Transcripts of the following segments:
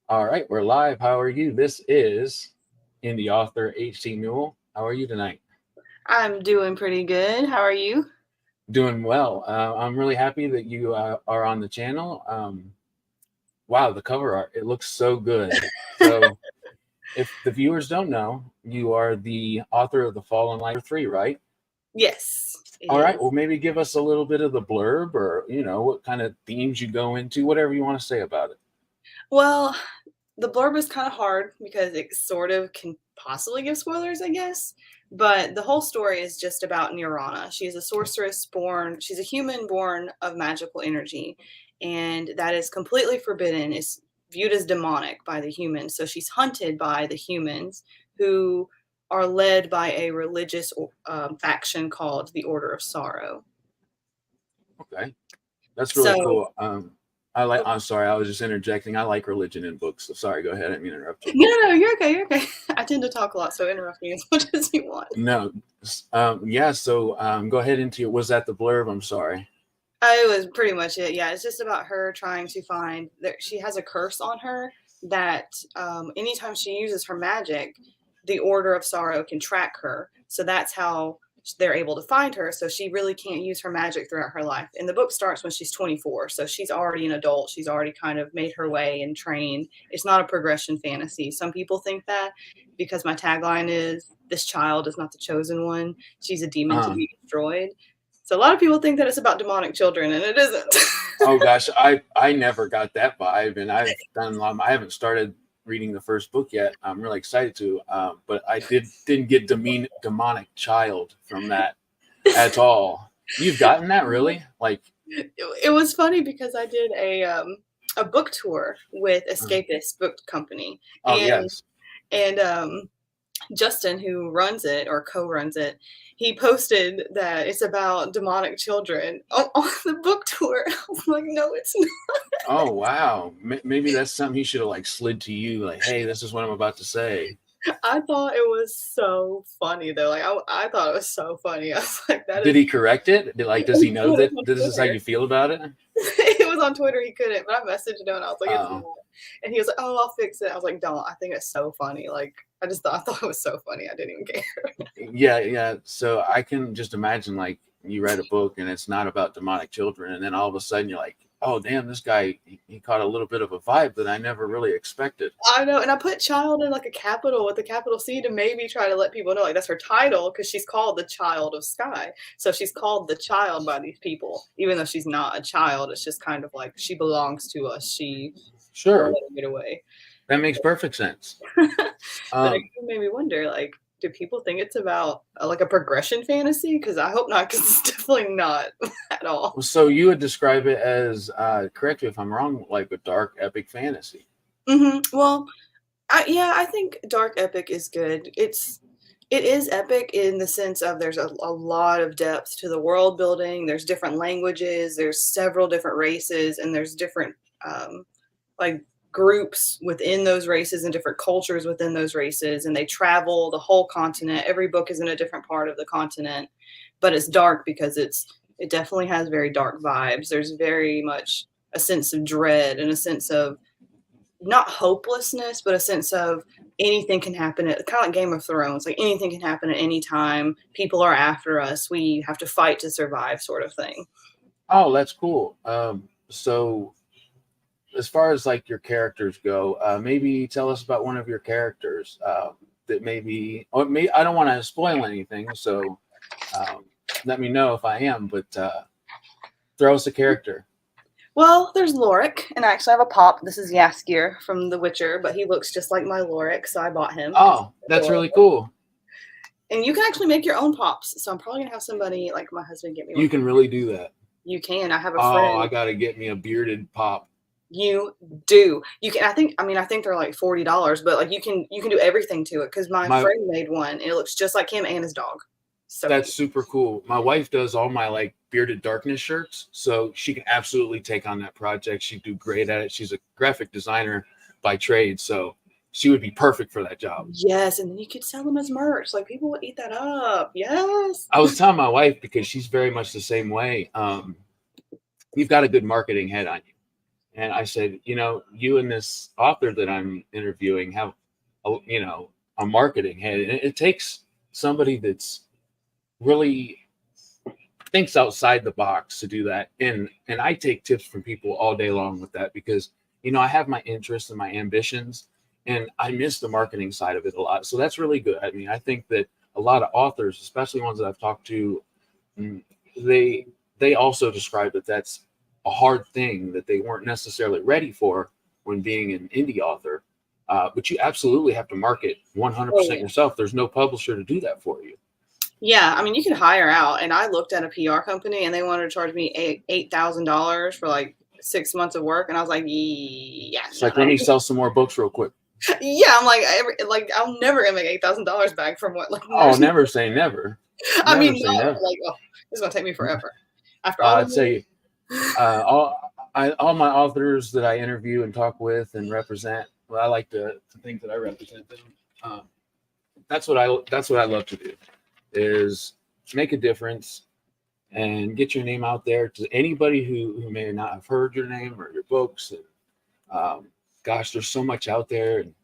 All right, we're live. How are you? This is indie author H.T. Newell. How are you tonight? I'm doing pretty good. How are you? Doing well. I'm really happy that you are on the channel. Wow, the cover art, it looks so good. So, if the viewers don't know, you are the author of The Fallen Light 3, right? Yes, it All right, is. well, maybe give us a little bit of the blurb or, what kind of themes you go into, whatever you want to say about it. Well, the blurb is kind of hard because it sort of can possibly give spoilers, I guess. But the whole story is just about Nirvana. She's a sorceress born, she's a human born of magical energy, and that is completely forbidden. It's viewed as demonic by the humans. So she's hunted by the humans who are led by a religious faction called the Order of Sorrow. Okay, that's really So cool. I'm sorry, I was just interjecting. I like religion in books. So sorry, go ahead. I didn't mean to interrupt you. no, you're okay. You're okay. I tend to talk a lot, so interrupt me as much as you want. No, yeah. So go ahead into your. Was that the blurb? I'm sorry. It was pretty much it. Yeah, it's just about her trying to find that she has a curse on her that anytime she uses her magic, the Order of Sorrow can track her. So that's how they're able to find her. So she really can't use her magic throughout her life. And the book starts when she's 24. So she's already an adult. She's already kind of made her way and trained. It's not a progression fantasy. Some people think that because my tagline is "This child is not the chosen one. She's a demon to Uh, be destroyed." So a lot of people think that it's about demonic children, and it isn't. oh gosh, I never got that vibe, and I've done. I haven't started reading the first book yet. I'm really excited to, but I didn't get demonic child from that at all. You've gotten that really? Like, It was funny because I did a book tour with uh, Escapist Book Company, oh and yes. Justin, who runs it or co-runs it, he posted that it's about demonic children on the book tour. I was like, no, it's not. Oh wow. Maybe that's something he should have like slid to you, like, hey, this is what I'm about to say. I thought it was so funny though. Like I thought it was so funny. I was like, that Did is. he correct it? Does he He know couldn't that on this is how Twitter. you feel about it? It was on Twitter. He couldn't, but I messaged him and I was like, "It's not." Oh, And he was like, "Oh, I'll fix it." I was like, "Don't." I think it's so funny. Like I thought it was so funny. I didn't even care. yeah, yeah. So I can just imagine like you read a book and it's not about demonic children, and then all of a sudden you're like, oh damn, this guy he caught a little bit of a vibe that I never really expected. I know, and I put child in like a capital with a capital C to maybe try to let people know like that's her title because she's called the Child of Sky. So she's called the child by these people, even though she's not a child. It's just kind of like she belongs to us. She won't Sure, let her get away. that makes perfect sense. But it Um, made me wonder, like, do people think it's about like a progression fantasy? Because I hope not, because it's definitely not at all. so you would describe it as, correct me if I'm wrong, like a dark epic fantasy. Well, yeah, I think dark epic is good. It is epic in the sense of there's a lot of depth to the world building. There's different languages. There's several different races, and there's different um, like groups within those races and different cultures within those races, and they travel the whole continent. Every book is in a different part of the continent, but it's dark because it definitely has very dark vibes. There's very much a sense of dread and a sense of not hopelessness, but a sense of anything can happen at kind of like Game of Thrones, like anything can happen at any time. People are after us. We have to fight to survive, sort of thing. Oh, that's cool. So as far as like your characters go, maybe tell us about one of your characters that maybe, or may I don't want to spoil anything, so um, let me know if I am, but throw us a character. Well, there's Lorik, and I actually have a pop. This is Yaskir from The Witcher, but he looks just like my Lorik, so I bought him because Oh, he's that's really adorable. cool. And you can actually make your own pops, so I'm probably gonna have somebody like my husband get me one You for can me. really do that. You can. I have a Oh, I friend. gotta get me a bearded pop. You do. You can. I think they're like $40, but like you can do everything to it. Because my My friend made one, and it looks just like him and his dog. So That's cute. super cool. My wife does all my like bearded darkness shirts, so she can absolutely take on that project. She'd do great at it. She's a graphic designer by trade, so she would be perfect for that job. Yes, and then you could sell them as merch. Like people would eat that up. Yes. I was telling my wife because she's very much the same way. You've got a good marketing head on you, And I said, you and this author that I'm interviewing have, a marketing head. And it takes somebody that's really thinks outside the box to do that. And I take tips from people all day long with that because, I have my interests and my ambitions, and I miss the marketing side of it a lot. So that's really good. I mean, I think that a lot of authors, especially ones that I've talked to, they also describe that that's a hard thing that they weren't necessarily ready for when being an indie author. But you absolutely have to market 100% yourself. There's no publisher to do that for you. Yeah, I mean, you can hire out, and I looked at a PR company, and they wanted to charge me $8,000 for like 6 months of work, and I was like, yeah, it's like, let me sell some more books real quick. Yeah, I'm like, I'm never gonna make $8,000 back from what? Like, never say never. I mean, no, like, it's gonna take me forever. After all, I'd say all my authors that I interview and talk with and represent, well, I like to think that I represent them. That's what I love to do, is make a difference and get your name out there to anybody who may not have heard your name or your books. And gosh, there's so much out there. And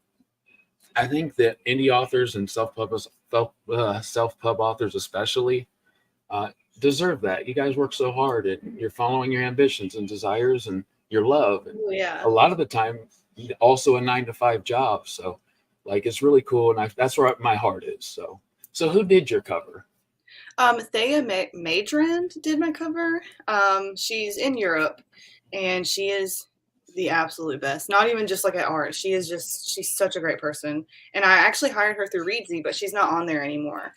I think that indie authors and self-pub authors especially deserve that. You guys work so hard, and you're following your ambitions and desires and your love. And a lot of the time, also a 9-to-5 job. So, like, it's really cool, and that's where my heart is. So who did your cover? Thea Madrand did my cover. She's in Europe, and she is the absolute best. Not even just like at art. She's such a great person. And I actually hired her through Readsy, but she's not on there anymore.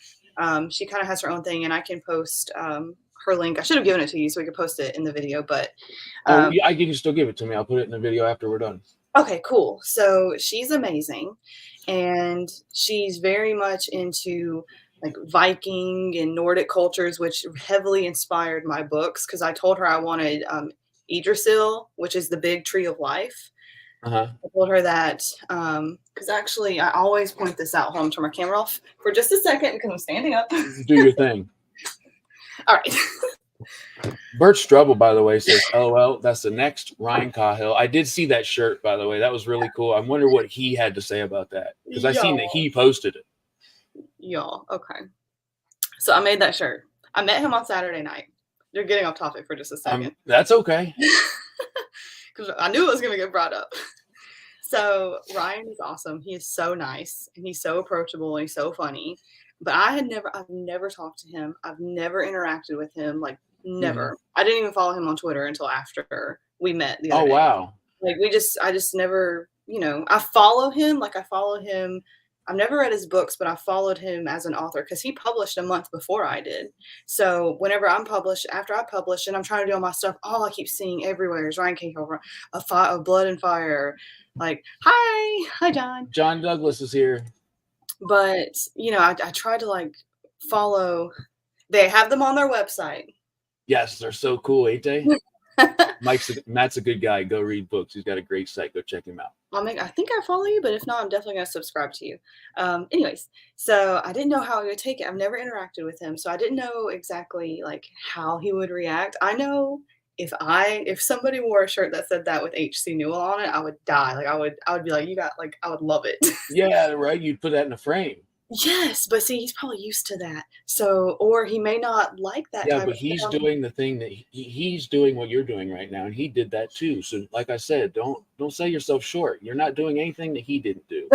She kind of has her own thing, and I can post her link. I should have given it to you so we could post it in the video, but you can still give it to me. I'll put it in the video after we're done. Okay, cool. So she's amazing, and she's very much into like Viking and Nordic cultures, which heavily inspired my books, because I told her I wanted Yggdrasil, which is the big tree of life. I told her that because actually I always point this out. Hold on, turn my camera off for just a second because I'm standing up. Do your thing. All right. Bert Strubble, by the way, says, LOL, that's the next Ryan Cahill. I did see that shirt, by the way. That was really cool. I wonder what he had to say about that, because I seen that he posted it. Y'all, okay. So I made that shirt. I met him on Saturday night. You're getting off topic for just a second. That's okay. Because I knew it was going to get brought up. So Ryan is awesome. He is so nice, and he's so approachable, and he's so funny. But I've never talked to him. I've never interacted with him, like never. I didn't even follow him on Twitter until after we met the other day. Wow. Like I just never, I follow him. I've never read his books, but I followed him as an author because he published a month before I did. So whenever after I publish and I'm trying to do all my stuff, all I keep seeing everywhere is Ryan Cahill, of Blood and Fire. Like, hi, John. John Douglas is here. But, I try to like follow. They have them on their website. Yes, they're so cool, ain't they? Matt's a good guy. Go read books. He's got a great site. Go check him out. I think I follow you, but if not, I'm definitely going to subscribe to you. Anyways, so I didn't know how he would take it. I've never interacted with him, so I didn't know exactly like how he would react. I know if somebody wore a shirt that said that with H.C. Newell on it, I would die. Like I would be like, I would love it. Yeah, right. You'd put that in a frame. Yes, but see, he's probably used to that. So, or he may not like that. Yeah, but he's doing the thing that he's doing what you're doing right now, and he did that too. So, like I said, don't sell yourself short. You're not doing anything that he didn't do.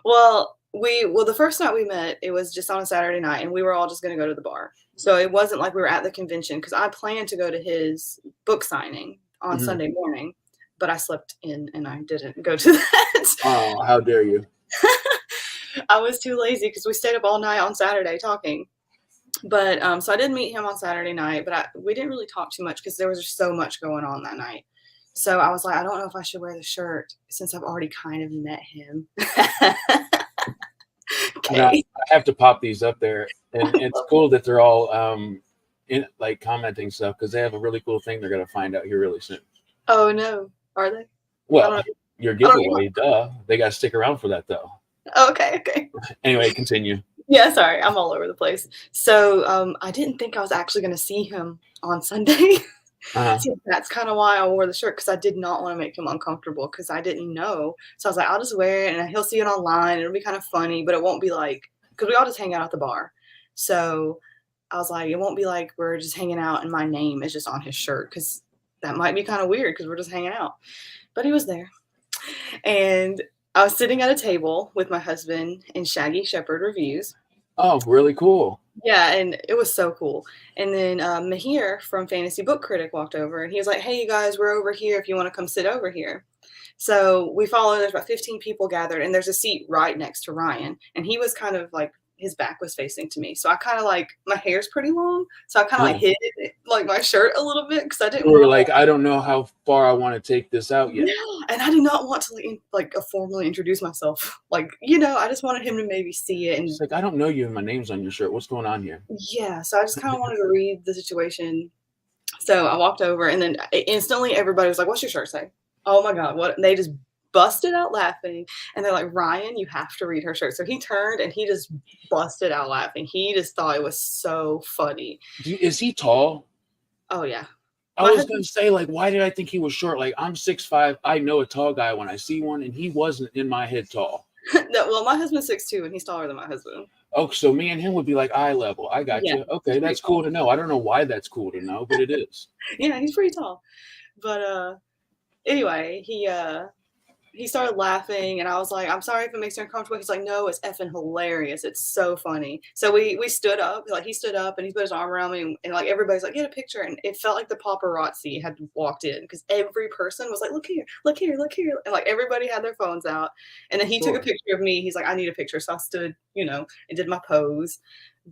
Well, the first night we met, it was just on a Saturday night, and we were all just going to go to the bar. So it wasn't like we were at the convention, because I planned to go to his book signing on Sunday morning, but I slept in and I didn't go to that. Oh, how dare you! I was too lazy because we stayed up all night on Saturday talking. But so I did meet him on Saturday night, but we didn't really talk too much because there was just so much going on that night. So I was like, I don't know if I should wear the shirt since I've already kind of met him. Okay. Now, I have to pop these up there, and it's cool that they're all commenting stuff, because they have a really cool thing they're going to find out here really soon. Oh no, are they? Well, your giveaway, duh. They got to stick around for that though. Okay. Anyway, continue. Yeah, sorry, I'm all over the place. So I didn't think I was actually going to see him on Sunday. Uh-huh. So that's kinda why I wore the shirt, because I did not wanna make him uncomfortable, because I didn't know. So I was like, "I'll just wear it, and he'll see it online, it'll be kinda funny, but it won't be like," because we all just hang out at the bar. So I was like, "It won't be like we're just hanging out and my name is just on his shirt, because that might be kinda weird, because 'cause we're just hanging out." But he was there. And I was sitting at a table with my husband in Shaggy Shepherd reviews. Oh, really cool. Yeah, and it was so cool. And then Mahir from Fantasy Book Critic walked over, and he was like, "Hey, you guys, we're over here if you want to come sit over here." So we followed. There's about 15 people gathered, and there's a seat right next to Ryan, and he was kind of like his back was facing to me. So I kind of like my hair's pretty long, so I kind of like Uh-huh. hid it, like my shirt a little bit, because I didn't You were want. like, I don't know how far I want to take this out yet. Yeah, and I do not want to like formally introduce myself. Like, I just wanted him to maybe see it. It's And like, I don't know you and my name's on your shirt. What's going on here? yeah, so I just kind of wanted to read the situation. So I walked over, and then instantly everybody was like, "What's your shirt say?" Oh my God, what? And they just busted out laughing, and they're like, "Ryan, you have to read her shirt." So he turned and he just busted out laughing. He just thought it was so funny. Is he tall? Oh yeah. I My was gonna husband, say, like, why did I think he was short? Like, I'm 6'5". I know a tall guy when I see one, and he wasn't in my head tall. no, well, my husband's 6'2", and he's taller than my husband. Oh, so me and him would be like eye level. I got Yeah, you. he's Okay, pretty that's cool tall. to know. I don't know why that's cool to know, but it is. Yeah, he's pretty tall. But anyway, he started laughing, and I was like, "I'm sorry if it makes you uncomfortable." He's like, "No, it's effing hilarious. It's so funny." So we stood up, like he stood up and he put his arm around me, and like everybody's like, "Get a picture." And it felt like the paparazzi had walked in, because every person was like, "Look here, look here, look here." And like everybody had their phones out. And then he took a Sure. picture of me. He's like, "I need a picture." So I stood, and did my pose.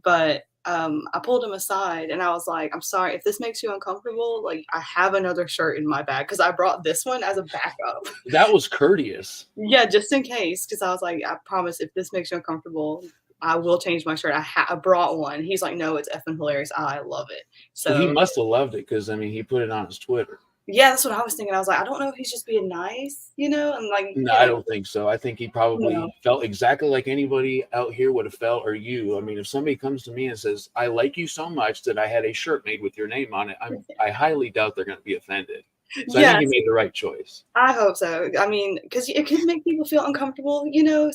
But I pulled him aside and I was like, "I'm sorry if this makes you uncomfortable. Like, I have another shirt in my bag, because I brought this one as a backup." That was courteous. Yeah, just in case, because I was like, "I promise if this makes you uncomfortable, I will change my shirt. I brought one." He's like, "No, it's effing hilarious. I love it." Well, he So, must have loved it because I mean, he put it on his Twitter. yeah, that's what I was thinking. I was like, "I don't know if he's just being nice, and like, No, I don't think so. I think he no." probably felt exactly like anybody out here would have felt, or you. I mean, if somebody comes to me and says, "I like you so much that I had a shirt made with your name on it," I highly doubt they're going to be offended. So I think he Yes, made the right choice. I hope so. I mean, because it could make people feel uncomfortable,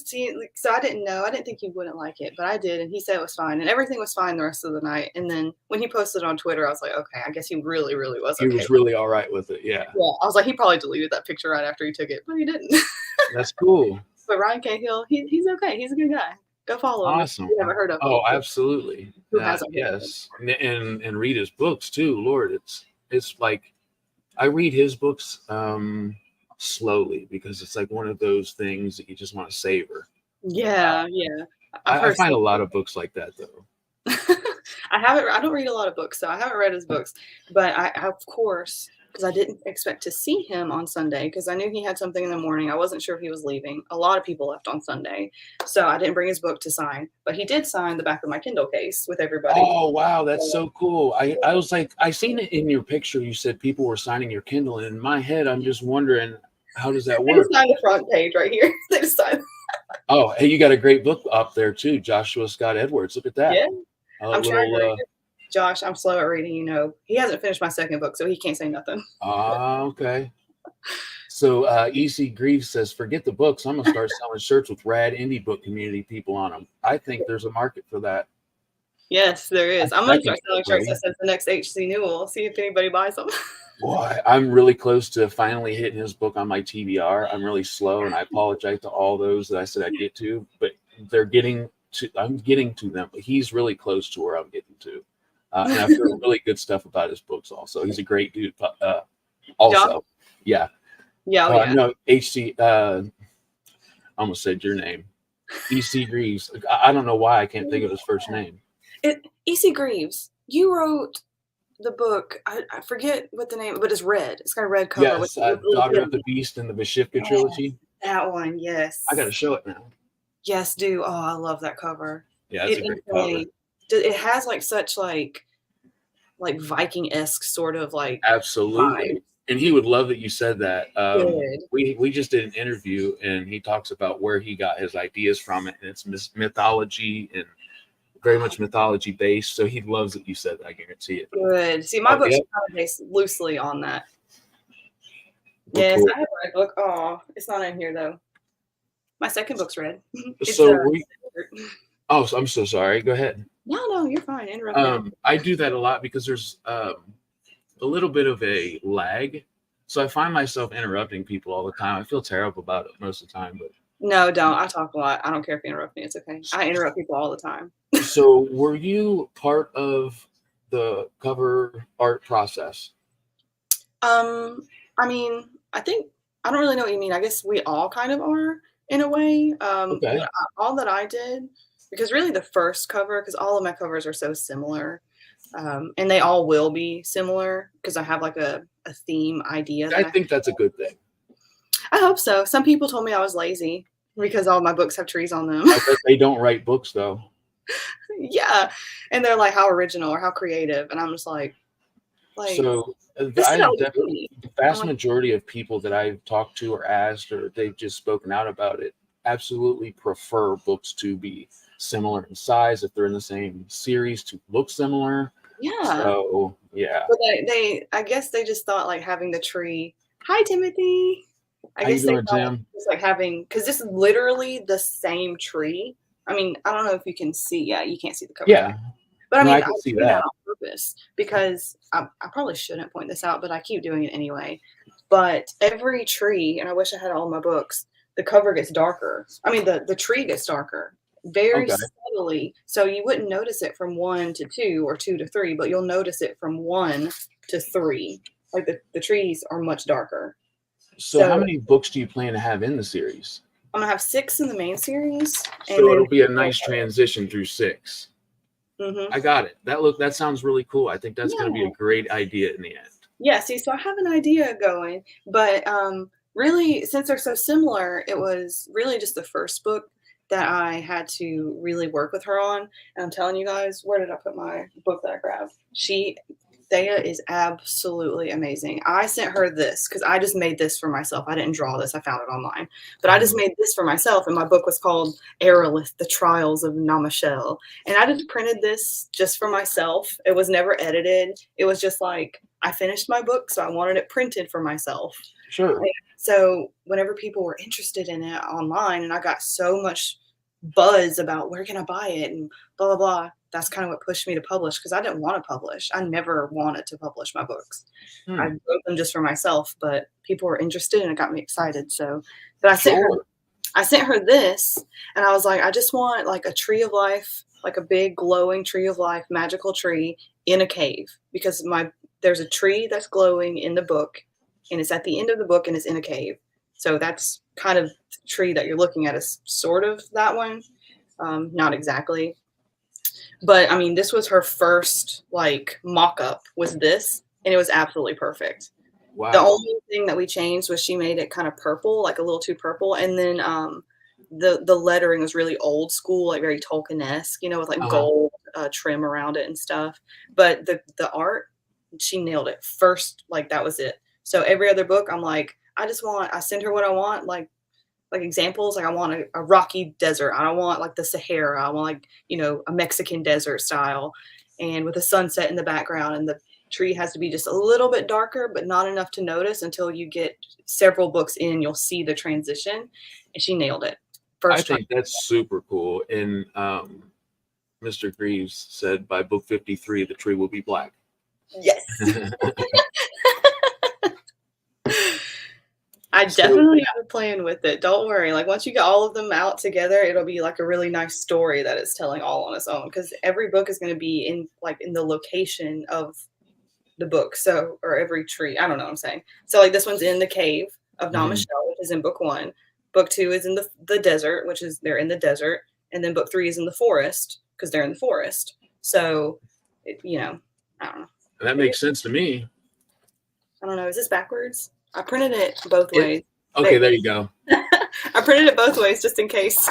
seeing like, so I didn't know. I didn't think he wouldn't like it, but I did, and he said it was fine, and everything was fine the rest of the night. And then when he posted on Twitter, I was like, "Okay, I guess he really, really was He okay." was really all right with it. Yeah, Yeah, I was like, he probably deleted that picture right after he took it, but he didn't. that's cool. But Ryan Cahill, he's okay. He's a good guy. Go follow him if Awesome. you haven't heard of him. Oh, absolutely. Who hasn't heard of him? Yes, and read his books too. Lord, it's like I read his books slowly because it's like one of those things that you just want to savor. Uh, Yeah, yeah. I've I heard find so. a lot of books like that though. I don't read a lot of books, so I haven't read his books, but of course, because I didn't expect to see him on Sunday, because I knew he had something in the morning. I wasn't sure if he was leaving. A lot of people left on Sunday, so I didn't bring his book to sign, but he did sign the back of my Kindle case with everybody. Oh wow, that's So, so cool. I was like, I seen it in your picture. You said people were signing your Kindle, and in my head, I'm just wondering how does that they just work? signed the front page right here. They just signed. Oh, hey, you got a great book up there too, Joshua Scott Edwards. Look at that. Yeah, A I'm trying to read little. it. Josh, I'm slow at reading. He hasn't finished my second book, so he can't say nothing. Okay. So EC Grief says, forget the books. I'm gonna start selling shirts with rad indie book community people on them. I think there's a market for that. Yes, there is. I'm That gonna can start go selling shirts that great. says the next HC Newell. See if anybody buys them. Boy, I'm really close to finally hitting his book on my TBR. I'm really slow, and I apologize to all those that I said I'd get to, but they're getting to. I'm getting to them, but he's really close to where I'm getting to. And I've heard really good stuff about his books. Also, he's a great dude. Josh? Also, yeah. Yeah, oh yeah. No, HC. Almost said your name. EC Greaves. I don't know why I can't think of his first name. E.C. Greaves, you wrote the book. I forget what the name, but it's red. It's got a red cover with Yes, with little Daughter of kids. the Beast and the Bashifka Yes, trilogy. that one. Yes. I got to show it now. Yes, do. Oh, I love that cover. Yeah, it's It a great cover. instantly. It has like such like Viking-esque sort of like vibe. Absolutely. And he would love that you said that. Good. We just did an interview, and he talks about where he got his ideas from, and it's mythology and very much mythology based. So he loves it. You said that, I guarantee it. Good. See, my Oh, books yeah. are kind of based loosely on that. Well, Yes, cool. I have a red book. Oh, it's not in here though. My second book's red. It's So oh, I'm so sorry. Go ahead. no, you're fine. Interrupt me. I do that a lot because there's a little bit of a lag. So I find myself interrupting people all the time. I feel terrible about it most of the time, but No, don't. I talk a lot. I don't care if you interrupt me. It's okay. I interrupt people all the time. so were you part of the cover art process? I mean, I think I don't really know what you mean. I guess we all kind of are in a way. Okay. All that I did, because really the first cover, because all of my covers are so similar, and they all will be similar because I have like a theme idea. I think that's a good thing. I hope so. Some people told me I was lazy because all my books have trees on them. I bet they don't write books though. Yeah, and they're like, how original or how creative, and I'm just like So this I is have how definitely the vast majority of people that I've talked to or asked or they've just spoken out about it absolutely prefer books to be similar in size if they're in the same series to look similar. yeah. So yeah. But I guess they just thought like having the tree. Hi, Timothy. I How you guess they doing, thought Tim? just like having, because this is literally the same tree. I mean, I don't know if you can see. Yeah, you can't see the cover. Yeah. But I No, mean, I I can see do that that. on purpose because I probably shouldn't point this out, but I keep doing it anyway. But every tree, and I wish I had all my books, the cover gets darker. I mean, the tree gets darker very Okay. subtly. So you wouldn't notice it from 1 to 2 or 2 to 3, but you'll notice it from 1 to 3. Like the trees are much darker. So how So many books do you plan to have in the series? I'm gonna have 6 in the main series, and So then it'll be a nice transition through 6. Mhm. I got it. That sounds really cool. I think that's going to be Yeah. a great idea in the end. Yeah, see, so I have an idea going, but really, since they're so similar, it was really just the first book that I had to really work with her on. And I'm telling you guys, where did I put my book that I grabbed? Thea is absolutely amazing. I sent her this because I just made this for myself. I didn't draw this, I found it online. But I just made this for myself, and my book was called Aerolith, The Trials of Namashel. And I just printed this just for myself. It was never edited. It was just like, I finished my book, so I wanted it printed for myself. Sure. So whenever people were interested in it online, and I got so much buzz about where can I buy it and blah, blah, blah, that's kind of what pushed me to publish because I didn't want to publish. I never wanted to publish my books. I wrote them just for myself, but people were interested and it got me excited. So, but I sent her this, and I was like, I just want like a tree of life, like a big glowing tree of life, magical tree in a cave because there's a tree that's glowing in the book, and it's at the end of the book and it's in a cave. So that's kind of the tree that you're looking at is sort of that one. Not exactly. But I mean, this was her first like mock-up was this, and it was absolutely perfect. Wow. The only thing that we changed was she made it kind of purple, like a little too purple. And then the lettering was really old school, like very Tolkien-esque, with like gold trim around it and stuff. But the art, she nailed it. First, like that was it. So every other book, I'm like, I send her what I want, like examples. Like I want a rocky desert. I don't want like the Sahara. I want like, a Mexican desert style and with a sunset in the background, and the tree has to be just a little bit darker, but not enough to notice until you get several books in, you'll see the transition, and she nailed it. I think that's super cool. And Mr. Greaves said by book 53, the tree will be black. Yes. I definitely have a plan with it. Don't worry. Like once you get all of them out together, it'll be like a really nice story that it's telling all on its own. Because every book is going to be in the location of the book. So, or every tree. I don't know what I'm saying. So like this one's in the cave of Namashel, which is in book 1. Book 2 is in the desert, which is they're in the desert. And then book 3 is in the forest because they're in the forest. So, I don't know. That makes sense to me. I don't know. Is this backwards? I printed it both ways. Okay, there you go. I printed it both ways just in case.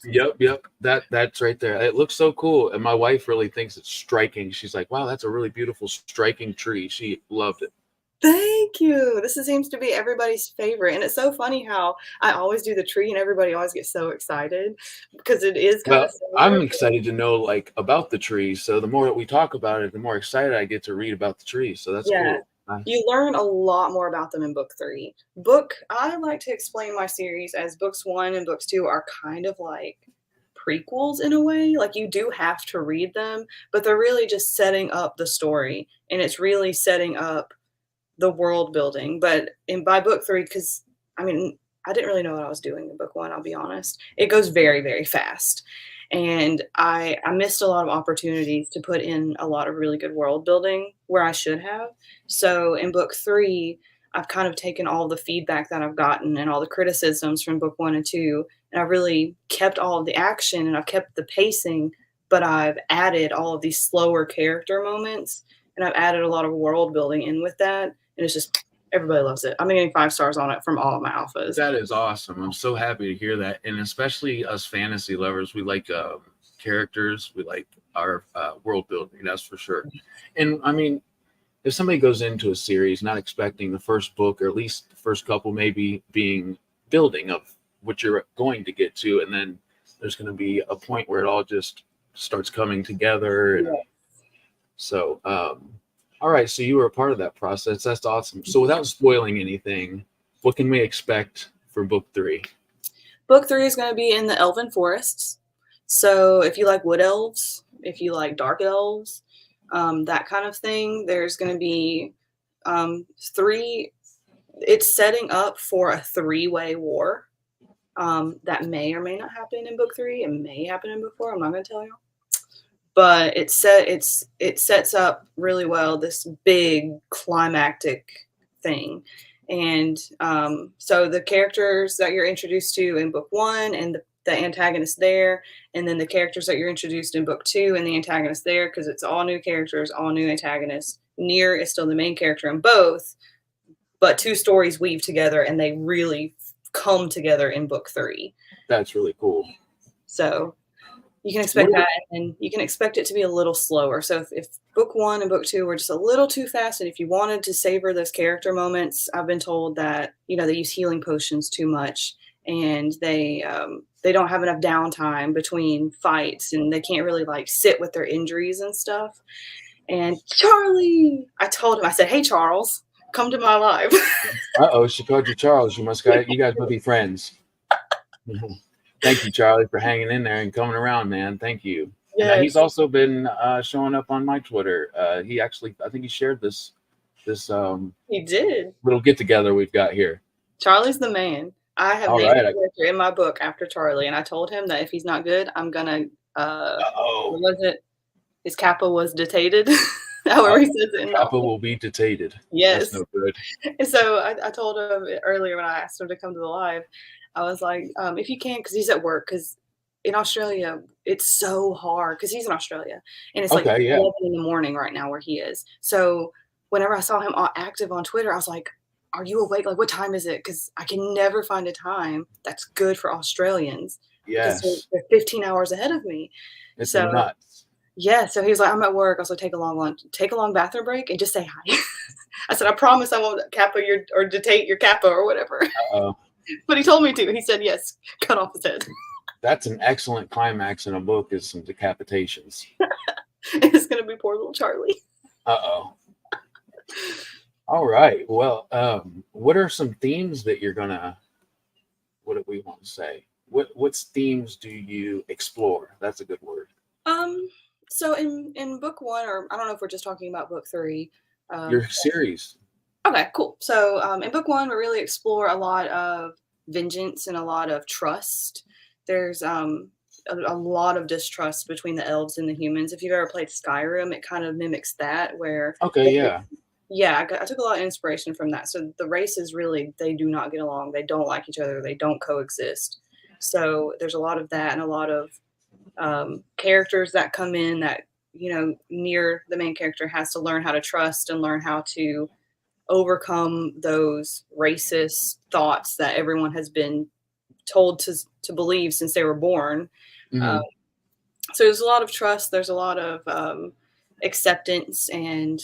Yep. That's right there. It looks so cool. And my wife really thinks it's striking. She's like, wow, that's a really beautiful, striking tree. She loved it. Thank you. Seems to be everybody's favorite, and it's so funny how I always do the tree, and everybody always gets so excited because it is kind Well, of similar. I'm excited to know like about the trees. So the more that we talk about it, the more excited I get to read about the trees. So that's Yeah. cool. Nice. You learn a lot more about them in book 3. I like to explain my series as books 1 and books 2 are kind of like prequels in a way. Like you do have to read them, but they're really just setting up the story, and it's really setting up the world building. But in by book 3, because I mean, I didn't really know what I was doing in book 1, I'll be honest. It goes very, very fast. And I missed a lot of opportunities to put in a lot of really good world building where I should have. So in book 3, I've kind of taken all the feedback that I've gotten and all the criticisms from book 1 and 2, and I really kept all of the action and I've kept the pacing, but I've added all of these slower character moments and I've added a lot of world building in with that. And it's just everybody loves it. I'm getting 5 stars on it from all of my alphas. That is awesome. I'm so happy to hear that. And especially us fantasy lovers, we like characters, we like our world building, that's for sure. And I mean, if somebody goes into a series not expecting the first book, or at least the first couple, maybe being building of what you're going to get to, and then there's going to be a point where it all just starts coming together. And Yeah. so, all right. So you were a part of that process. That's awesome. So without spoiling anything, what can we expect for book 3? Book 3 is going to be in the Elven Forests. So if you like wood elves, if you like dark elves, that kind of thing, there's going to be 3. It's setting up for a 3-way war that may or may not happen in book 3. It may happen in book 4. I'm not going to tell you. But it sets up really well this big climactic thing. And so the characters that you're introduced to in book 1 and the antagonist there, and then the characters that you're introduced in book 2 and the antagonist there, because it's all new characters, all new antagonists. Nier is still the main character in both, but 2 stories weave together and they really come together in book 3. That's really cool. So you can expect that, and you can expect it to be a little slower. So if book 1 and book 2 were just a little too fast, and if you wanted to savor those character moments, I've been told that they use healing potions too much, and they don't have enough downtime between fights, and they can't really like sit with their injuries and stuff. And Charlie, I told him, I said, "Hey Charles, come to my live." Uh-oh, she called you Charles. You guys must be friends. Thank you, Charlie, for hanging in there and coming around, man. Thank you. Yes. And he's also been showing up on my Twitter. He actually, I think he shared this He did. little get together we've got here. Charlie's the man. I have All named right. a character in my book after Charlie, and I told him that if he's not good, I'm gonna what was it? His kappa was detated. However he says it in the Kappa will be detated. Yes. That's no good. And so I told him earlier when I asked him to come to the live, I was like, if you can, because he's at work, because in Australia, it's so hard, because he's in Australia, and it's like Okay, yeah. 11 in the morning right now where he is. So whenever I saw him active on Twitter, I was like, are you awake? Like, what time is it? Because I can never find a time that's good for Australians. Yes. They're 15 hours ahead of me. It's So nuts. yeah, so he was like, I'm at work. I was like, take a long lunch, take a long bathroom break, and just say hi. I said, I promise I won't kappa or detate your kappa or whatever. Uh-oh. But he told me to. He said, yes, cut off his head. That's an excellent climax in a book, is some decapitations. It's going to be poor little Charlie. Uh-oh. All right. Well, what are some themes that you're gonna? What do we want to say? What themes do you explore? That's a good word. So in book 1, or I don't know if we're just talking about book 3. Your series. Okay, cool. So in book 1, we really explore a lot of vengeance and a lot of trust. There's a lot of distrust between the elves and the humans. If you've ever played Skyrim, it kind of mimics that, where Okay, yeah. Yeah, I took a lot of inspiration from that. So the races really, they do not get along. They don't like each other. They don't coexist. So there's a lot of that, and a lot of characters that come in that, near the main character has to learn how to trust and learn how to overcome those racist thoughts that everyone has been told to believe since they were born. Mhm. So there's a lot of trust. There's a lot of acceptance, and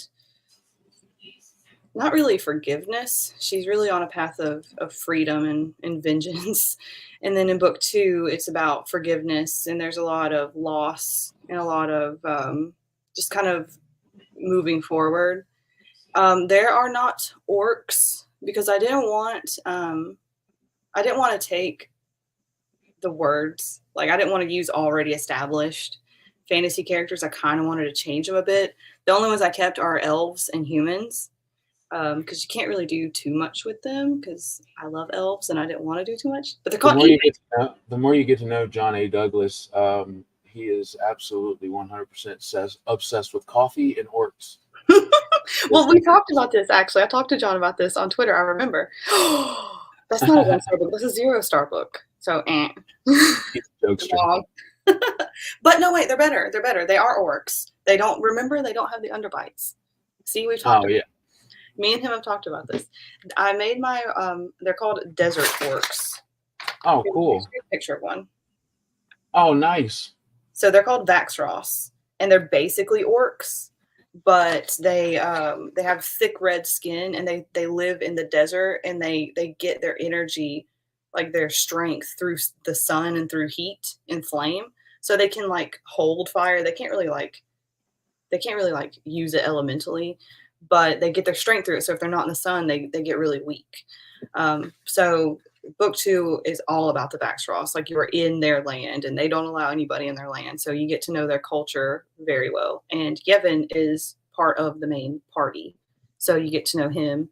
not really forgiveness. She's really on a path of freedom and vengeance. And then in book two, it's about forgiveness, and there's a lot of loss and a lot of just kind of moving forward. There are not orcs because I didn't want to take the words, like I didn't want to use already established fantasy characters. I kind of wanted to change them a bit. The only ones I kept are elves and humans because you can't really do too much with them because I love elves and I didn't want to do too much. But they're The called more evil. the more you get to know John A. Douglas, he is absolutely 100% obsessed with coffee and orcs. Well, we talked about this actually. I talked to John about this on Twitter. I remember. That's not a one star book. That's a 0-star book. So, He's a jokester. wrong. But no, wait, they're better. They're better. They are orcs. They don't have the underbites. See, we've talked. Oh yeah. Me and him have talked about this. I made my they're called desert orcs. Oh, cool. Here's a picture of one. Oh, nice. So they're called Vaxros, and they're basically orcs, but they have thick red skin, and they live in the desert, and they get their energy, like their strength, through the sun and through heat and flame. So they can like hold fire. They can't really like use it elementally, but they get their strength through it. So if they're not in the sun, they get really weak. So book two is all about the Vaxros. Like you are in their land and they don't allow anybody in their land. So you get to know their culture very well. And Yevon is part of the main party. So you get to know him.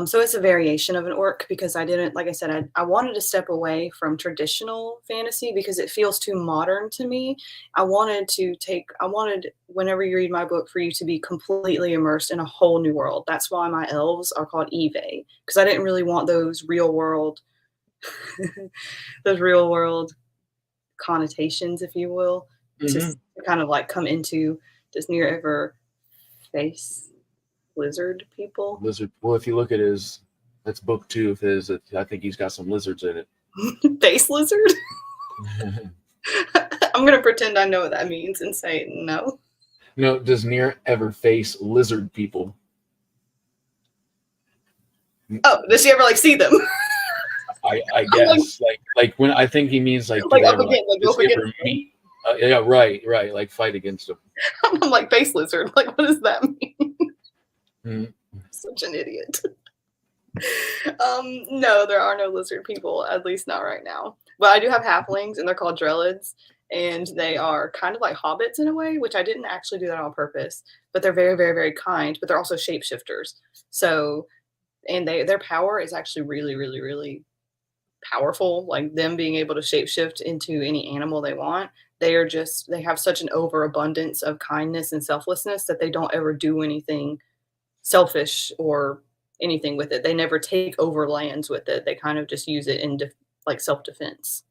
So it's a variation of an orc because like I said, I wanted to step away from traditional fantasy because it feels too modern to me. I wanted, whenever you read my book, for you to be completely immersed in a whole new world. That's why my elves are called Eve, because I didn't really want those real world connotations, if you will, to kind of like come into. Does Nyn'Dira ever face lizard people? Lizard. Well, if you look at that's book two of his. I think he's got some lizards in it. Face lizard? I'm going to pretend I know what that means and say no. No, does Nyn'Dira ever face lizard people? Oh, does she ever like see them? I guess like when I think he means like Like do they up ever, again, like does go he up ever against meet? Yeah, right, like fight against them. I'm like face lizard. Like what does that mean? Mm. Such an idiot. No, there are no lizard people, at least not right now. But I do have halflings, and they're called drellids, and they are kind of like hobbits in a way, which I didn't actually do that on purpose. But they're very, very, very kind. But they're also shapeshifters. So, and their power is actually really, really, really powerful. Like them being able to shapeshift into any animal they want. They have such an overabundance of kindness and selflessness that they don't ever do anything selfish or anything with it. They never take over lands with it. They kind of just use it in like self-defense.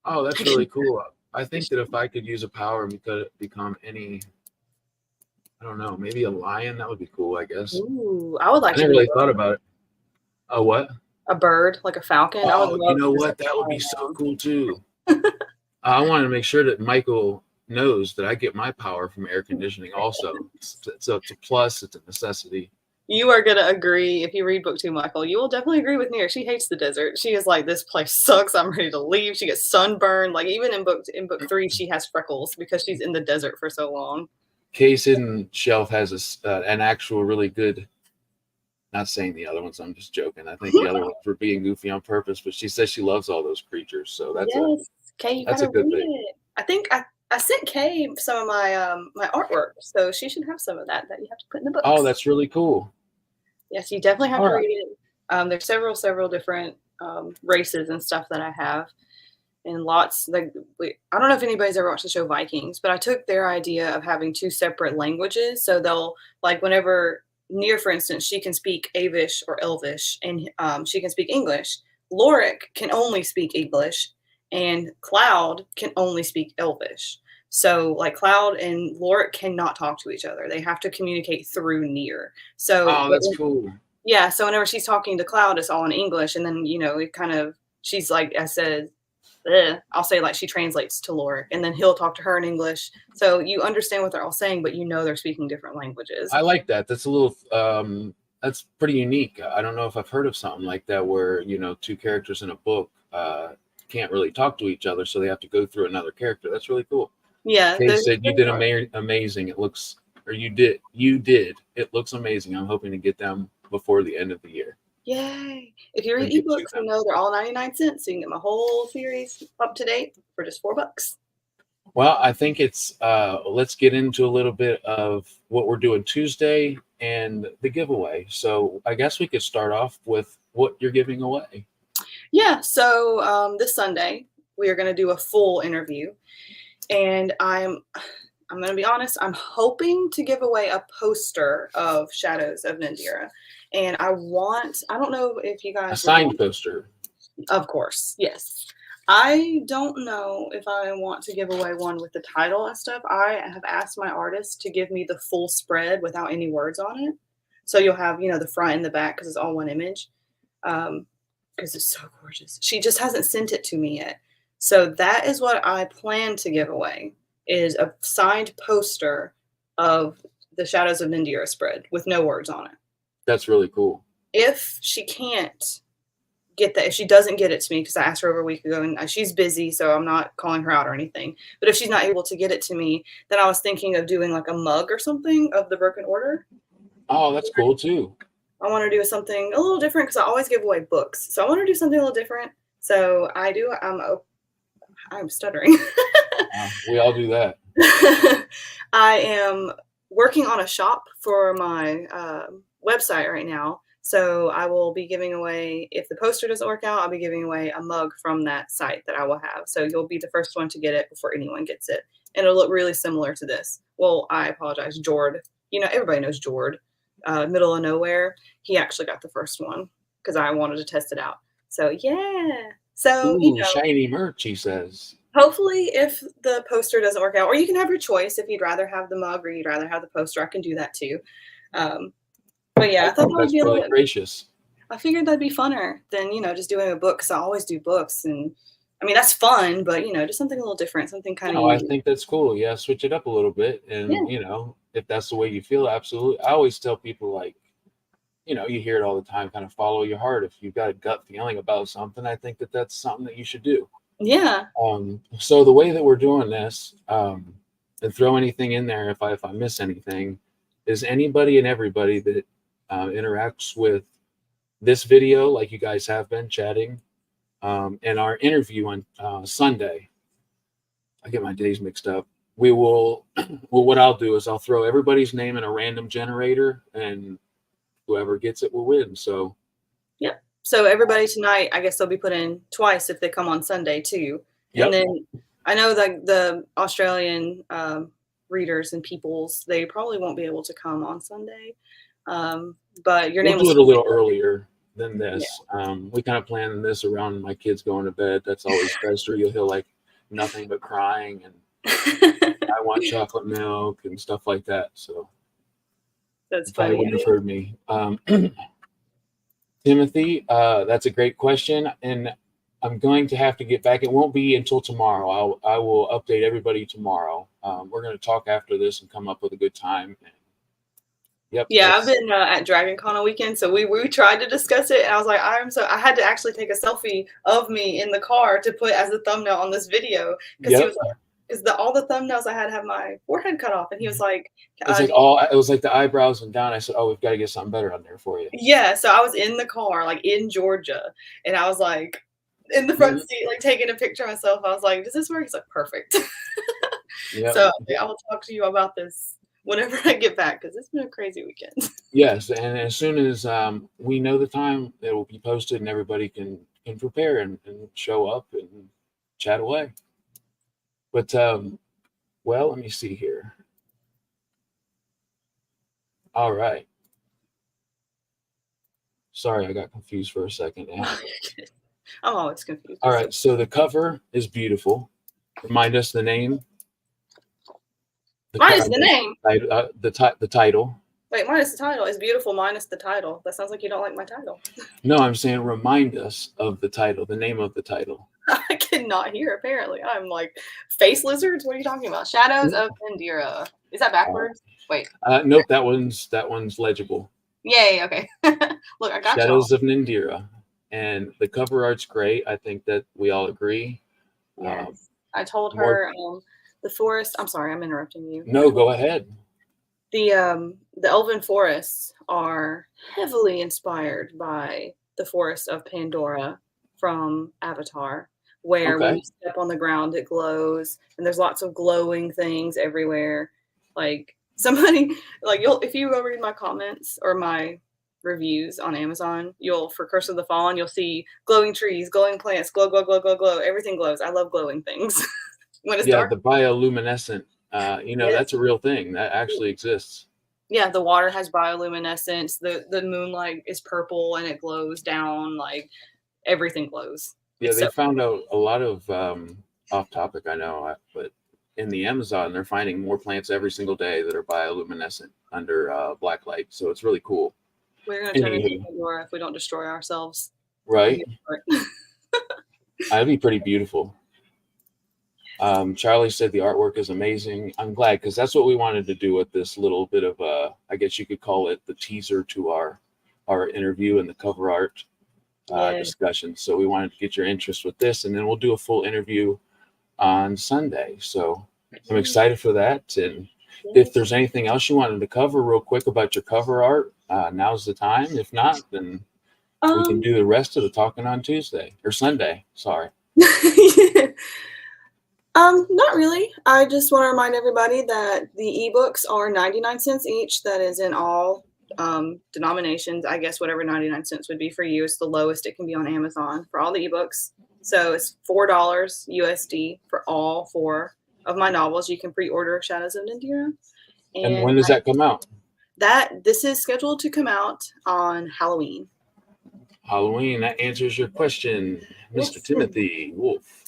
Oh, that's really cool. I think that if I could use a power and we could become any, I don't know, maybe a lion, that would be cool, I guess. Ooh, I would like I never really thought about it. A what? A bird, like a falcon. I would Oh, love you know to what? That would be so cool too. I wanted to make sure that Michael knows that I get my power from air conditioning also. It's a plus, it's a necessity. You are going to agree, if you read book two, Michael, you will definitely agree with Nyn'Dira. She hates the desert. She is like, this place sucks. I'm ready to leave. She gets sunburned. Like even in book three, she has freckles because she's in the desert for so long. Case Hidden Shelf has an actual really good, not saying the other ones, I'm just joking. I think the other ones were being goofy on purpose, but she says she loves all those creatures. So that's a good thing. I think I sent Kay some of my my artwork, so she should have some of that you have to put in the books. Oh, that's really cool. Yes, you definitely have to read it. There's several different races and stuff that I have, and lots. I don't know if anybody's ever watched the show Vikings, but I took their idea of having two separate languages. So they'll like whenever Nyn'Dira, for instance, she can speak Avish or Elvish, and she can speak English. Lorik can only speak English, and Cloud can only speak Elvish. So like Cloud and Lorik cannot talk to each other. They have to communicate through Nyn'Dira. So that's cool. Yeah. So whenever she's talking to Cloud, it's all in English. And then, it kind of, she's like, I said, I'll say like she translates to Lorik and then he'll talk to her in English. So you understand what they're all saying, but they're speaking different languages. I like that. That's a little That's pretty unique. I don't know if I've heard of something like that where, two characters in a book can't really talk to each other, so they have to go through another character. That's really cool. Yeah, Kay said you did amazing. It looks, or you did. It looks amazing. I'm hoping to get them before the end of the year. yay! If you Or read get to ebooks, them. they're all 99 cents, so you can get my whole series up to date for just $4. Well, I think it's let's get into a little bit of what we're doing Tuesday and the giveaway. So I guess we could start off with what you're giving away. Yeah, so this Sunday we are going to do a full interview, and I'm going to be honest. I'm hoping to give away a poster of Shadows of Nyn'Dira, and I don't know if you guys A signed poster. Of course, yes. I don't know if I want to give away one with the title and stuff. I have asked my artist to give me the full spread without any words on it. So you'll have, the front and the back because it's all one image. Because it's so gorgeous. She just hasn't sent it to me yet. So that is what I plan to give away, is a signed poster of the Shadows of Nyn'Dira spread with no words on it. That's really cool. If she can't get that, if she doesn't get it to me, because I asked her over a week ago and she's busy, so I'm not calling her out or anything, but if she's not able to get it to me, then I was thinking of doing like a mug or something of the Broken Order. Oh, that's cool too. I want to do something a little different because I always give away books, so I want to do something a little different. So I'm stuttering. We all do that. I am working on a shop for my website right now. So I will be giving away, if the poster doesn't work out, I'll be giving away a mug from that site that I will have. So you'll be the first one to get it before anyone gets it. And it'll look really similar to this. Well, I apologize, Jord. Everybody knows Jord. Middle of Nowhere. He actually got the first one because I wanted to test it out. So yeah. So, shiny merch, he says. Hopefully, if the poster doesn't work out, or you can have your choice if you'd rather have the mug or you'd rather have the poster, I can do that too. But yeah, I thought that would be really gracious. I figured that'd be funner than, just doing a book, because I always do books. And I mean, that's fun, but, just something a little different, something kind of. I think that's cool. Yeah, switch it up a little bit. And, if that's the way you feel, absolutely. I always tell people, like, you hear it all the time, kind of follow your heart. If you've got a gut feeling about something, I think that's something that you should do. Yeah. So the way that we're doing this, and throw anything in there if I miss anything, is anybody and everybody that interacts with this video, like you guys have been chatting, and our interview on Sunday. I get my days mixed up. We will, what I'll do is I'll throw everybody's name in a random generator, and whoever gets it will win. So, yep. So everybody tonight, I guess they'll be put in twice if they come on Sunday too. Yep. And then I know that the Australian readers and peoples, they probably won't be able to come on Sunday. But your name will do it a little earlier than this. Yeah. We kind of planned this around my kids going to bed. That's always best, or you'll hear like nothing but crying and I want chocolate milk and stuff like that. So that's funny. Wouldn't have heard me. Timothy, that's a great question, and I'm going to have to get back. It won't be until tomorrow. I will update everybody tomorrow. We're going to talk after this and come up with a good time. Yep. Yeah, I've been at Dragon Con a weekend, so we tried to discuss it, and I was like, I had to actually take a selfie of me in the car to put as a thumbnail on this video, because he was like, because all the thumbnails I had have my forehead cut off, and he was like, it was like the eyebrows and down. I said, oh, we've got to get something better on there for you. Yeah, so I was in the car, like in Georgia, and I was like in the front seat, like taking a picture of myself. I was like, does this work? He's like, perfect. Yep. So I will talk to you about this whenever I get back, because it's been a crazy weekend. Yes, and as soon as we know the time, it will be posted, and everybody can prepare and show up and chat away. But well, let me see here. All right. Sorry, I got confused for a second. I'm always confused. All right, so the cover is beautiful. Remind us the name. Minus the name. The title. Wait, minus the title is beautiful. Minus the title. That sounds like you don't like my title. No, I'm saying remind us of the title, the name of the title. I cannot hear. Apparently, I'm like face lizards. What are you talking about? Shadows of Nyn'Dira. Is that backwards? Wait. Nope. That one's legible. Yay. Okay. Look, I got y'all. Shadows of Nyn'Dira. And the cover art's great. I think that we all agree. Um, Yes. I told more, her the forest. I'm sorry, I'm interrupting you. no, go ahead. The elven forests are heavily inspired by the forest of Pandora from Avatar, where when Okay. you step on the ground it glows, and there's lots of glowing things everywhere. Like somebody, like you'll if you go read my comments or my reviews on Amazon, you'll for Curse of the Fallen, you'll see glowing trees, glowing plants, glow, glow, glow, glow, glow. Everything glows. I love glowing things when it's Yeah, dark. the bioluminescent, Yes. that's a real thing that actually exists. Yeah, the water has bioluminescence. The moonlight is purple and it glows down. Like everything glows. Yeah, It's they so found out a lot of off topic, I know, but in the Amazon, they're finding more plants every single day that are bioluminescent under black light. So it's really cool. we're gonna turn into Anywho, Pandora if we don't destroy ourselves. I'm right? here for it. That'd be pretty beautiful. Charlie said the artwork is amazing. I'm glad because that's what we wanted to do with this little bit of I guess you could call it the teaser to our interview and the cover art Yeah. discussion. So we wanted to get your interest with this, and then we'll do a full interview on Sunday. So I'm excited for that. And if there's anything else you wanted to cover real quick about your cover art, now's the time. If not, then we can Um. do the rest of the talking on Tuesday or Sunday. Sorry. Not really. I just want to remind everybody that the ebooks are 99 cents each. That is in all denominations. I guess whatever 99 cents would be for you is the lowest it can be on Amazon for all the ebooks. So it's $4 USD for all 4 of my novels. You can pre-order Shadows of Nyn'Dira. And And when does that come out? this is scheduled to come out on Halloween. Halloween. That answers your question, Mr. Yes. Timothy Wolf.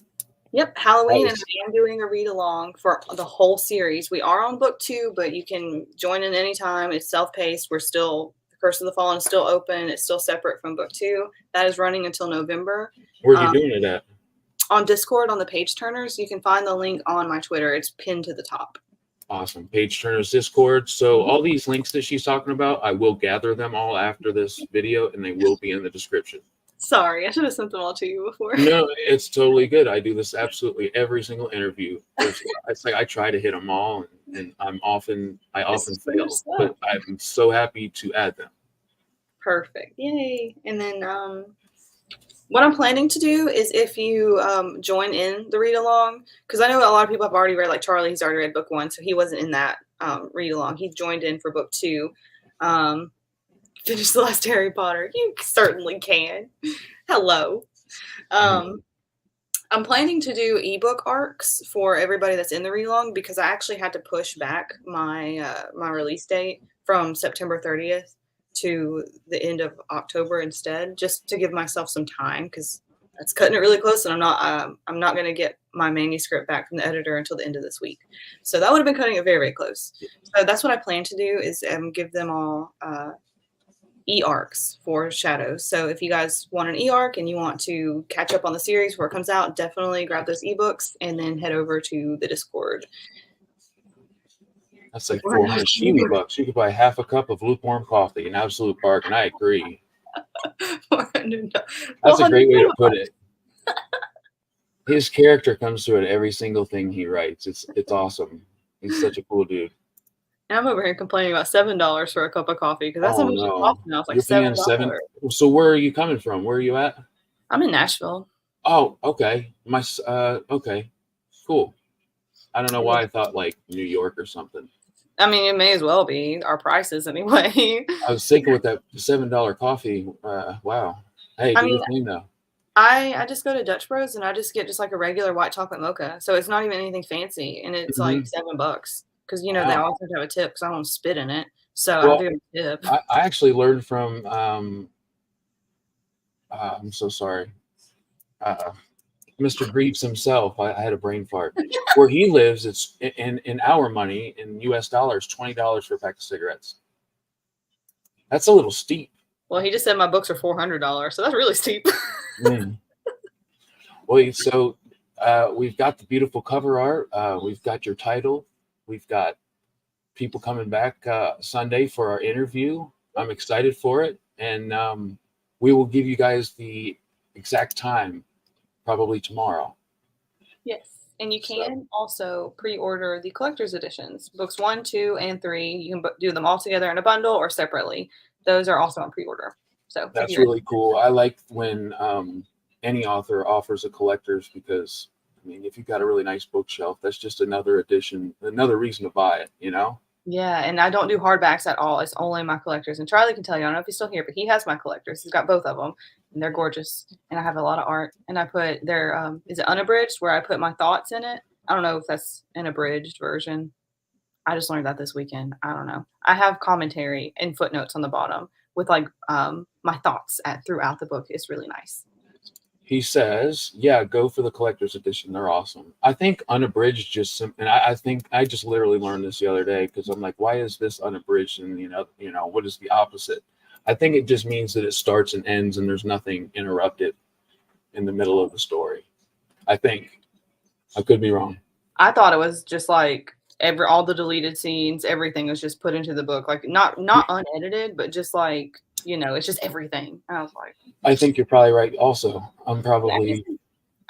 Yep, Halloween, and Nice. I am doing a read along for the whole series. We are on book 2, but you can join in anytime. It's self-paced. We're still Curse of the Fallen is still open. It's still separate from book 2. That is running until November. Where are you doing it at? On Discord on the Page Turners. You can find the link on my Twitter. It's pinned to the top. Awesome. Page Turner's Discord. So all these links that she's talking about, I will gather them all after this video, and they will be in the description. Sorry, I should have sent them all to you before. No, it's totally good. I do this absolutely every single interview. It's like I try to hit them all, and I often fail, but I'm so happy to add them. Perfect. Yay. And then what I'm planning to do is if you join in the read along, because I know a lot of people have already read, like Charlie, he's already read book 1, so he wasn't in that read along. He joined in for book 2. Finish the last Harry Potter. You certainly can. Hello. I'm planning to do ebook arcs for everybody that's in the read along because I actually had to push back my my release date from September 30th to the end of October instead, just to give myself some time because that's cutting it really close, and I'm not going to get my manuscript back from the editor until the end of this week. So that would have been cutting it very, very close. So that's what I plan to do is give them all e-arcs for Shadows. So if you guys want an e-arc and you want to catch up on the series before it comes out, definitely grab those ebooks and then head over to the Discord. That's like 400 Shiba bucks. You could buy half a cup of lukewarm coffee, an absolute bargain. I agree. That's a great way to put it. His character comes through at every single thing he writes. It's awesome. He's such a cool dude. And I'm over here complaining about $7 for a cup of coffee because that's how much it costs now. It's like $7. So where are you coming from? Where are you at? I'm in Nashville. Oh, okay. Okay, cool. I don't know why I thought like New York or something. I mean, it may as well be our prices anyway. I was thinking with that $7 coffee. Wow. Hey, do your thing though. I just go to Dutch Bros and I just get like a regular white chocolate mocha. So it's not even anything fancy, and it's like $7 because they always have to have a tip because I won't spit in it. So I do a tip. I actually learned from I'm so sorry. Mr. Greaves himself. I had a brain fart. Where he lives, it's in our money, in US dollars, $20 for a pack of cigarettes. That's a little steep. Well, he just said my books are $400, so that's really steep. Well, so we've got the beautiful cover art. We've got your title. We've got people coming back Sunday for our interview. I'm excited for it, and we will give you guys the exact time probably tomorrow. Yes. And you So can also pre-order the collector's editions. Books 1, 2, and 3. You can do them all together in a bundle or separately. Those are also on pre-order. So if that's you're really cool. I like when any author offers a collector's, because I mean, if you've got a really nice bookshelf, that's just another addition, another reason to buy it, you know? yeah, and I don't do hardbacks at all. It's only my collectors. And Charlie can tell you, I don't know if he's still here, but he has my collectors. He's got both of them, and they're gorgeous. And I have a lot of art. And I put their is it unabridged, where I put my thoughts in it. I don't know if that's an abridged version. I just learned that this weekend. I don't know. I have commentary and footnotes on the bottom with like my thoughts throughout the book. It's really nice. He says, "Yeah, go for the collector's edition. They're awesome." I think unabridged and I think I just literally learned this the other day, because I'm like, why is this unabridged? And what is the opposite? I think it just means that it starts and ends, and there's nothing interrupted in the middle of the story. I think. I could be wrong. I thought it was just like all the deleted scenes, everything was just put into the book, like not unedited, but just like it's just everything. And I was like, I think you're probably right. Also, I'm I probably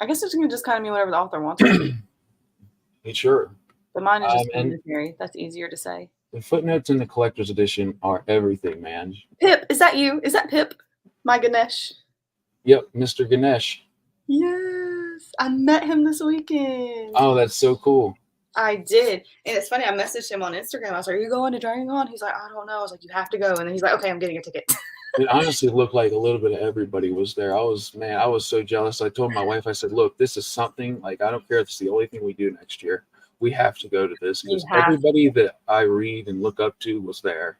guess it's gonna just kind of mean whatever the author wants it to be. sure. But mine is just And commentary. That's easier to say. the footnotes in the collector's edition are everything, man. Pip, is that you? Is that Pip? My Ganesh. Yep, Mr. Ganesh. Yes, I met him this weekend. Oh, that's so cool. I did. And it's funny, I messaged him on Instagram. I was like, are you going to Dragon Con? He's like, I don't know. I was like, you have to go. And then he's like, okay, I'm getting a ticket. It honestly looked like a little bit of everybody was there. I was so jealous. I told my wife, I said, look, this is something, like, I don't care if it's the only thing we do next year. We have to go to this, because everybody that I read and look up to was there.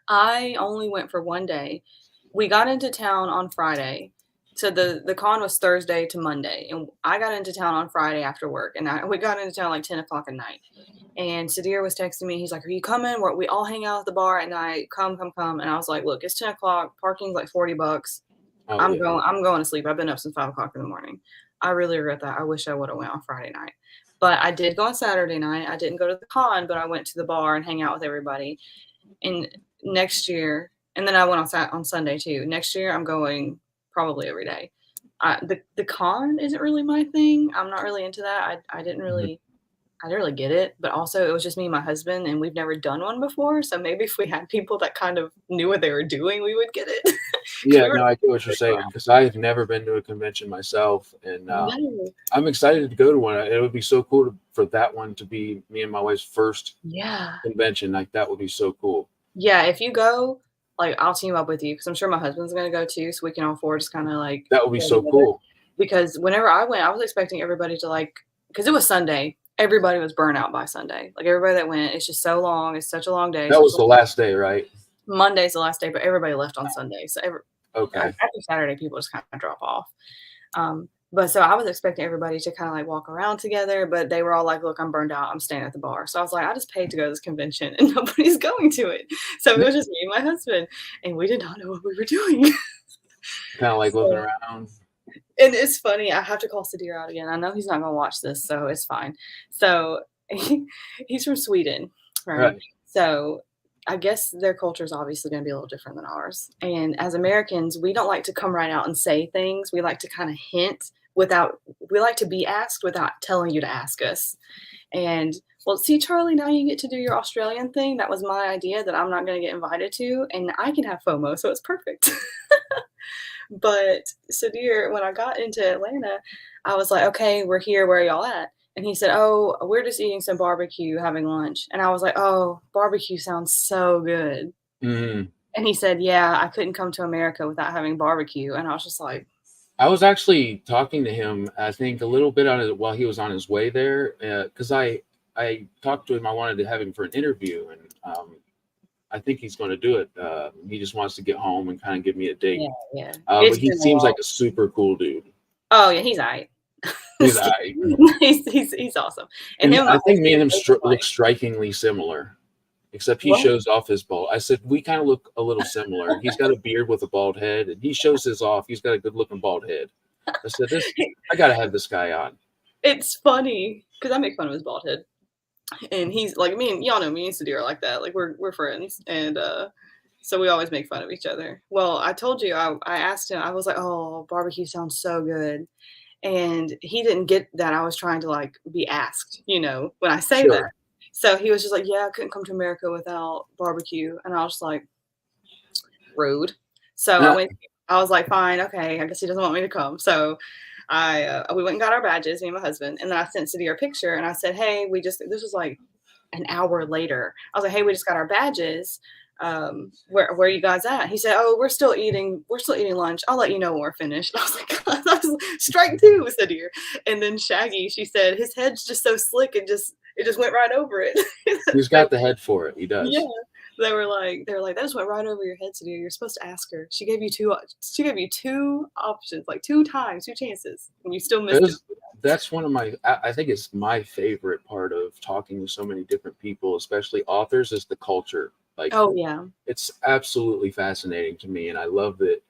I only went for one day. We got into town on Friday. So the con was Thursday to Monday, and I got into town on Friday after work, and we got into town like 10 o'clock at night. And Sadir was texting me. He's like, "Are you coming? We all hang out at the bar at night. Come." And I was like, "Look, it's 10 o'clock. Parking's like $40. Oh, I'm yeah. going to sleep. I've been up since 5 o'clock in the morning. I really regret that. I wish I would have went on Friday night, but I did go on Saturday night. I didn't go to the con, but I went to the bar and hang out with everybody. And next year, and then I went on Sunday too. Next year, I'm going probably every day. The con isn't really my thing. I'm not really into that. I didn't really get it, but also it was just me and my husband, and we've never done one before. So maybe if we had people that kind of knew what they were doing, we would get it. Yeah, no, I get what you're saying, because I've never been to a convention myself, and I'm excited to go to one. It would be so cool for that one to be me and my wife's first convention. Like, that would be so cool. Yeah, if you go, like, I'll team up with you, because I'm sure my husband's going to go too, so we can all four just kind of like. That would be so cool. Because whenever I went, I was expecting everybody to because it was Sunday. Everybody was burnt out by Sunday. Like, everybody that went, it's just so long. It's such a long day. That was the last day, right? Monday's the last day, but everybody left on Sunday. So okay. After Saturday, people just kind of drop off. But so I was expecting everybody to kind of like walk around together, but they were all like, look, I'm burned out. I'm staying at the bar. So I was like, I just paid to go to this convention and nobody's going to it. So it was just me and my husband, and we did not know what we were doing. Kind of like looking around. And it's funny. I have to call Sadir out again. I know he's not going to watch this, so it's fine. So he's from Sweden, right? So I guess their culture is obviously going to be a little different than ours. And as Americans, we don't like to come right out and say things. We like to kind of hint we like to be asked without telling you to ask us. And well, see, Charlie, now you get to do your Australian thing. That was my idea that I'm not going to get invited to, and I can have FOMO, so it's perfect. But Sadir, when I got into Atlanta, I was like, okay, we're here. Where are y'all at? And he said, oh, we're just eating some barbecue, having lunch. And I was like, oh, barbecue sounds so good. Mm-hmm. And he said, yeah, I couldn't come to America without having barbecue. And I was just like, I was actually talking to him, I think, a little bit while he was on his way there, because I talked to him. I wanted to have him for an interview, and I think he's going to do it. He just wants to get home and kind of give me a date. Yeah. But he seems like a super cool dude. Oh yeah, he's all right. He's all right. he's awesome. And I think me and him look strikingly similar, except he shows off his bald. I said we kind of look a little similar. He's got a beard with a bald head, and he shows his off. He's got a good looking bald head. I said I got to have this guy on. It's funny because I make fun of his bald head. And he's like me, and y'all know me and Sadir are like that. Like we're friends, and So we always make fun of each other. Well, I told you, I asked him, I was like, "Oh, barbecue sounds so good." And he didn't get that I was trying to, like, be asked, when I say that. Sure. So he was just like, "Yeah, I couldn't come to America without barbecue." And I was just like, "Rude." So Uh, I was like, "Fine, okay, I guess he doesn't want me to come." So we went and got our badges, me and my husband, and then I sent City a picture and I said, "Hey, this was like an hour later. I was like, "Hey, we just got our badges. Where are you guys at?" He said, "Oh, we're still eating. We're still eating lunch. I'll let you know when we're finished." I was like, I was like, "Strike two," said here. And then Shaggy, she said, "His head's just so slick, it just went right over it." he's They- got the head for it. He yeah, does. they were like, "That just went right over your head, Sadir. You're supposed to ask her. She gave you two options, like two times, two chances, and you still missed it." That's one of my. I think it's my favorite part of talking to so many different people, especially authors, is the culture. Like Oh yeah, it's absolutely fascinating to me, and I love that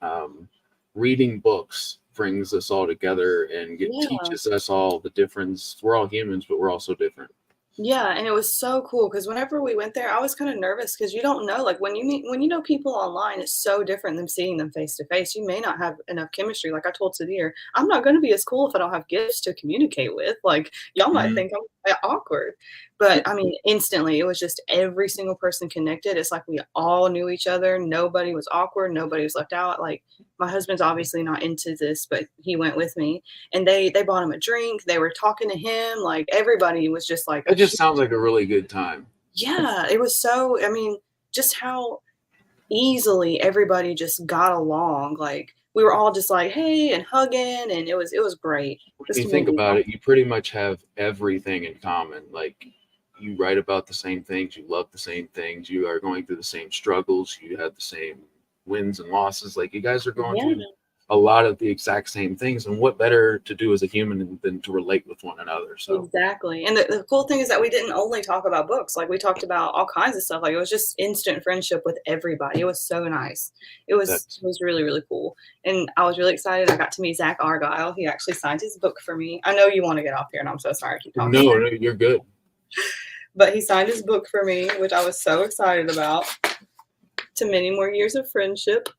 reading books brings us all together and yeah. teaches us all the difference. We're all humans, but we're also different. Yeah, and it was so cool because whenever we went there, I was kind of nervous because you don't know, like when you know people online, it's so different than seeing them face to face. You may not have enough chemistry. Like I told Sadir, I'm not going to be as cool if I don't have gifts to communicate with. Like y'all might Mhm. think I'm awkward, but I mean, instantly it was just every single person connected. It's like we all knew each other. Nobody was awkward. Nobody was left out. Like my husband's obviously not into this, but he went with me and they bought him a drink. They were talking to him. Like everybody was just like a It just sounds like a really good time. yeah, it was so I mean, just how easily everybody just got along. Like we were all just like, "Hey," and hugging and it was great. When This you think community is about awesome. it, you pretty much have everything in common. Like you write about the same things, you love the same things, you are going through the same struggles, you have the same wins and losses. Like you guys are going Yeah. through a lot of the exact same things. And what better to do as a human than to relate with one another? So Exactly. And the cool thing is that we didn't only talk about books. Like we talked about all kinds of stuff. Like it was just instant friendship with everybody. It was so nice. It was that's it was really, really cool. And I was really excited. I got to meet Zach Argyle. He actually signed his book for me. I know you want to get off here and I'm so sorry I keep talking. no, you're good. But he signed his book for me, which I was so excited about. To many more years of friendship.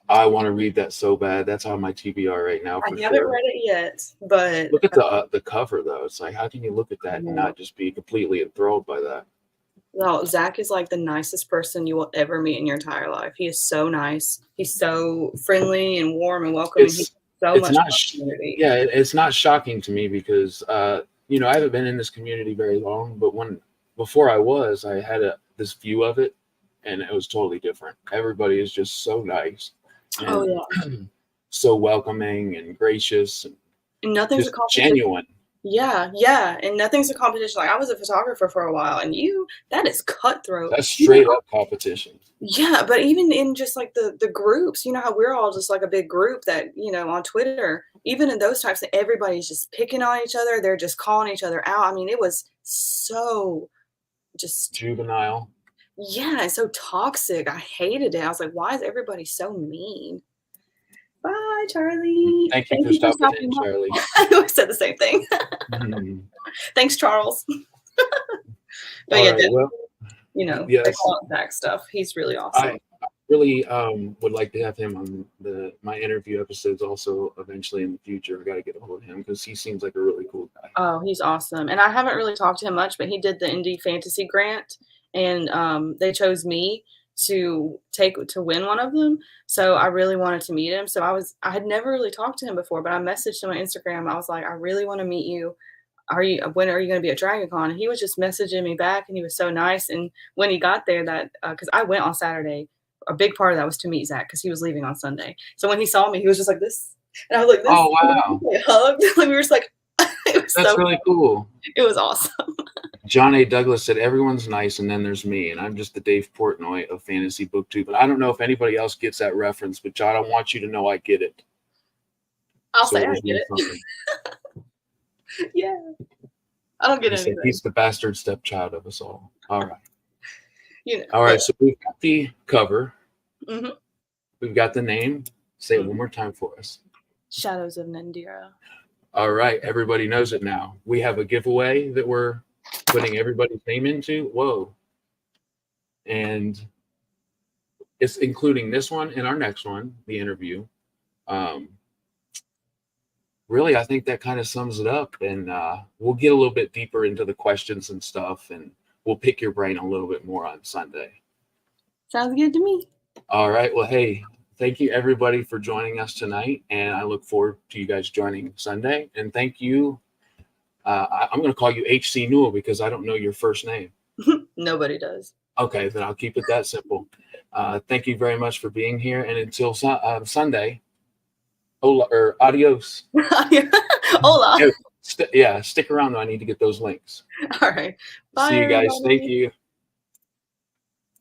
I want to read that so bad. That's on my TBR right now I for haven't sure. read it yet, but Look at the cover though. It's like how can you look at that and not just be completely enthralled by that? no, Zach is like the nicest person you will ever meet in your entire life. He is so nice. He's so friendly and warm and welcoming. He's It's so it's much not community. yeah, it's not shocking to me because I haven't been in this community very long, but when before I had this view of it, and it was totally different. Everybody is just so nice Oh and yeah, so welcoming and gracious and and nothing's a just competition. genuine. Yeah, yeah, and nothing's a competition. Like I was a photographer for a while, and that is cutthroat. That's Even straight up competition. yeah, but even in just like the groups, you know how we're all just like a big group that, on Twitter, even in those types, everybody's just picking on each other. They're just calling each other out. I mean, it was so just, Juvenile. yeah, and so toxic. I hated it. I was like, why is everybody so mean? Bye, Charlie. Thank you Thank for you for stopping stopping in, by. Charlie. I said the same thing. Mhm. Thanks, Charles. But All yeah, right. Well, they yes, call it Zach stuff. He's really awesome. I really would like to have him on my interview episodes also eventually in the future. I got to get a hold of him because he seems like a really cool guy. Oh, he's awesome, and I haven't really talked to him much, but he did the indie fantasy grant, and, they chose me to win one of them, so I really wanted to meet him, so I had never really talked to him before, but I messaged him on Instagram, I was like, "I really wanna meet you. When are you gonna be at DragonCon?" And he was just messaging me back, and he was so nice, and when he got there because I went on Saturday, a big part of that was to meet Zach because he was leaving on Sunday, so when he saw me, he was just like this, and I was like this, Oh and then wow, we hugged, like, we were just like it was that's so really cool. it was awesome. John A. Douglas said everyone's nice, and then there's me, and I'm just the Dave Portnoy of Fantasy BookTube. And I don't know if anybody else gets that reference, but John, I want you to know I get it. I'll So say it I was get really it. something. Yeah. I don't get He said anything. he's the bastard stepchild of us all. All right. All But right. So we've got the cover. mhm. We've got the name. Say it one Mhm. more time for us. Shadows of Nyn'Dira. All right. Everybody knows it now. We have a giveaway that we're putting everybody's name into. Whoa. And it's including this one and our next one, the interview. Really, I think that kind of sums it up, and we'll get a little bit deeper into the questions and stuff, and we'll pick your brain a little bit more on Sunday. Sounds good to me. All right. Well, hey, thank you everybody for joining us tonight, and I look forward to you guys joining Sunday. And thank you. I'm going to call you HC Newell because I don't know your first name. Nobody does. Okay, then I'll keep it that simple. Thank you very much for being here, and until Sunday, hola, or adios. Hola. Yeah, stick around though. I need to get those links. All right. Bye, See you guys. everybody. Thank you.